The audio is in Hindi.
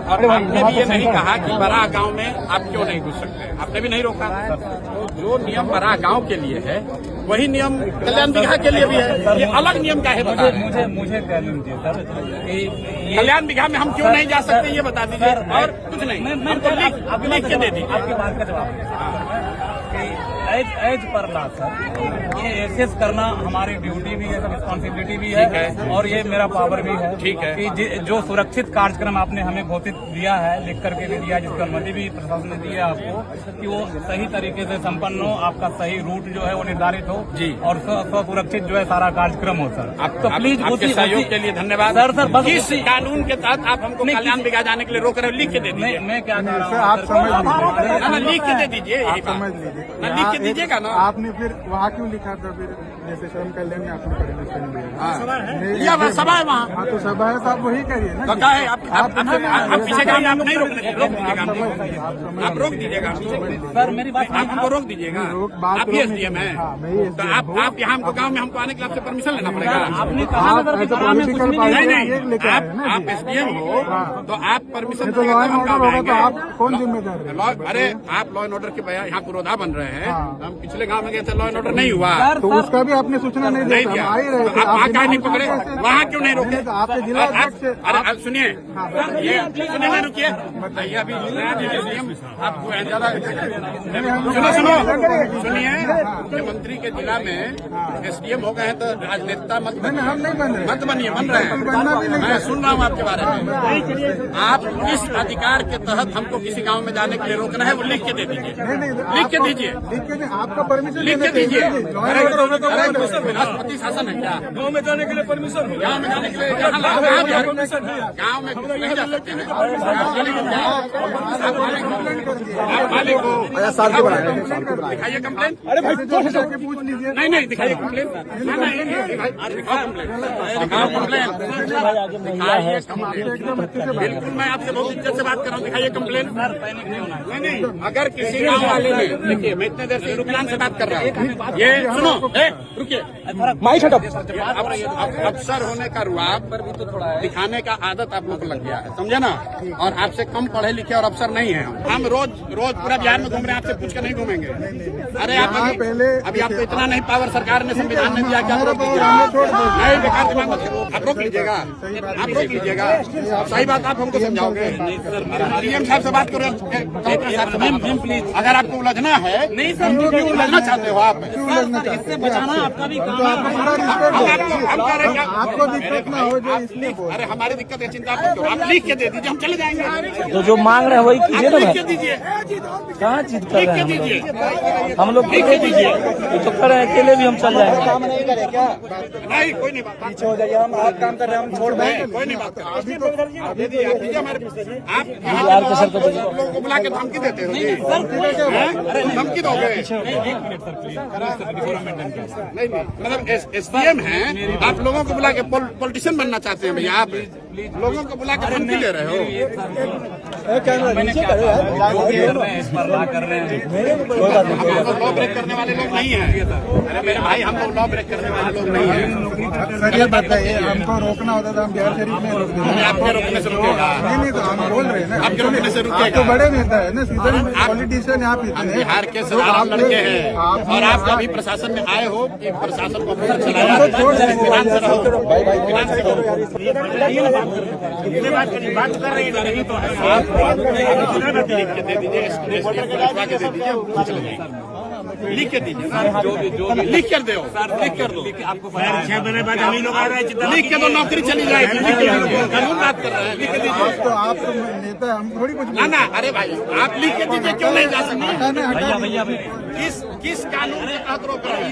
और आपने भी ये नहीं कहा कि बड़ा गांव में आप क्यों नहीं घुस सकते, आपने भी नहीं रोका। तो जो नियम बड़ा गांव के लिए है वही नियम कल्याण बिघा के लिए भी है। ये अलग नियम का है, बता रहे हैं। मुझे कह लीजिए सर, कल्याण बिघा में हम क्यों नहीं जा सकते ये बता दीजिए, और कुछ नहीं। हमको लिख के दे दीजिए। आपकी बात का जवाब एज पर ला सर, ये एसेस करना हमारी ड्यूटी भी है, रिस्पॉन्सिबिलिटी भी है, और ये मेरा पावर भी है। ठीक है कि जो सुरक्षित कार्यक्रम आपने हमें घोषित दिया है, लिख करके भी दिया, जिसकी अनुमति भी प्रशासन ने दी है आपको, कि वो सही तरीके से संपन्न हो, आपका सही रूट जो है वो निर्धारित हो जी, और सुरक्षित जो है सारा कार्यक्रम हो सर। आप तो प्लीज आपके सहयोग के लिए धन्यवाद सर। बस किस कानून के तहत आप हमको कल्याण बिघा जाने के लिए रोक रहे हो, लिख के दे दीजिए। मैं क्या कह रहा हूँ, आप समझ लिख के दे दीजिए, समझ लीजिए, लिख के दीजिएगा ना। आपने फिर वहाँ क्यों लिखा था, फिर जैसे श्रम कल्याण में आपने परमिशन दिया, या सभा है वहाँ। हाँ तो सभा है तो आप वही करिए ना। तो क्या है, आप पीछे का आप नहीं रोक दीजिएगा, आप रोक दीजिएगा सर। मेरी बात आप हमको रोक दीजिएगा। आप भी एसडीएम है, तो आप यहाँ हमको गाँव में हमको आने के लिए आपसे परमिशन लेना पड़ेगा। आपने कहा नहीं, आप एसडीएम हो तो आप परमिशन तो लॉ एंड ऑर्डर होगा तो आप कौन जिम्मेदार है? अरे आप लॉ एंड ऑर्डर के यहाँ पुरोधा बन रहे हैं। हम पिछले गांव में गए थे, लॉ एंड ऑर्डर नहीं हुआ, तो उसका भी आपने सूचना नहीं दिया, दिया। आ ही रहे थे। आप वहाँ क्यों नहीं पकड़े, वहाँ क्यों नहीं रोके? आपके जिला अध्यक्ष से अरे सुनिए, ये सुनिए ना, रुकिए, बताइए। अभी आप ज्यादा सुनिए, मुख्यमंत्री के जिला में एसडीएम हो गए हैं तो राजनेता मत बनिए, बन रहे हैं। मैं सुन रहा हूँ आपके बारे में। आप किस अधिकार के तहत हमको किसी गांव में जाने के लिए रोकना है, वो लिख के दे दीजिए, लिख के दीजिए, आपका परमिशन लिख के दीजिए। राष्ट्रपति शासन है क्या? गाँव में जाने के लिए परमिशन हो, गाँव में जाने के लिए गाँव में नहीं जा सकते हैं। आप मालिक हो, दिखाइए कंप्लेन। अरे भाई पूछ लीजिए। नहीं दिखाइए कंप्लेन, दिखाओ कंप्लेन। बिल्कुल, मैं आपसे बहुत इज्जत से बात कर रहा हूँ, दिखाइए कंप्लेन। नहीं, अगर किसी गाँव वाले ने, देखिए मैं इतने देर से रुकलान से बात कर रहा हूँ, ये सुनो, रुकिए, अफसर होने का रुआब दिखाने का आदत आप लोग को लग गया है, समझे ना। और आपसे कम पढ़े लिखे और अफसर नहीं है हम रोज पूरा बिहार में घूम रहे हैं, आपसे पूछ कर नहीं घूमेंगे। अरे आप अभी आपको इतना नहीं पावर सरकार ने संविधान ने दिया, क्या रोक दीजिएगा? नहीं, बेकार दिमाग मत करो, आप रोक लीजिएगा, आप रोक लीजिएगा। सही बात आप हमको समझाओगे। डीएम साहब से बात करो, प्लीज। अगर आपको उलझना है, नहीं सर, क्यों उलझना चाहते हो आप? इससे बचाना आपका भी काम है। आपको दिक्कत ना हो जाए इसलिए। अरे हमारी दिक्कत है, चिंता मत करो, आप लिख के दे दीजिए, हम चले जाएंगे। तो जो मांग रहे हैं वही कीजिए ना। लिख के दीजिए, कहाँ चीज कर लिख रहे के हैं दीजिए, हम लोग? लिख के दीजिए, तो कर रहे हैं, अकेले भी हम चल जाएंगे। काम नहीं करे क्या? नहीं कोई नहीं बात, पीछे हो जाइए, हम आप काम कर रहे हैं, हम छोड़ देंगे। कोई नहीं बात। आप दीजिए हमारे, आप लोगों को बुला के धमकी देते हो, धमकी दोगे? नहीं, मतलब एसडीएम है, आप लोगों को बुला के पॉलिटिशियन बनना चाहते हैं भैया? आप लोगों को बुला के धमकी दे रहे हो। लॉ ब्रेक करने वाले लोग नहीं है। अरे मेरे भाई, हम लोग लॉ ब्रेक करने वाले लोग नहीं है। सर ये बताइए, हमको रोकना होता था, हम बिहार शरीफ में रोक देंगे। आपके रोकने से रुकेगा? नहीं तो हम बोल रहे हैं ना, आपके रोकने से रुकेगा? आप तो बड़े नेता है ना, सीधे पॉलिटिशियन आप हम बिहार के साधारण लड़के हैं, और आप अभी प्रशासन में आए हो कि प्रशासन को चलाया, विधान से रहो, विधान से रहो। बात कर रही नहीं तो लिख के दे दीजिए, लिख के दीजिए, लिख कर दो, लिख कर दो। आपको 6 महीने बाद हम ही लोग आ रहे हैं, लिख के दो, नौकरी चली जाएगी। कानून बात कर रहे हैं, लिख के दीजिए। तो आप नेता, हम थोड़ी कुछ ना, अरे भाई आप लिख के दीजिए, क्यों नहीं जा सकते? भैया किस कानून के तहत रोक रहे हैं?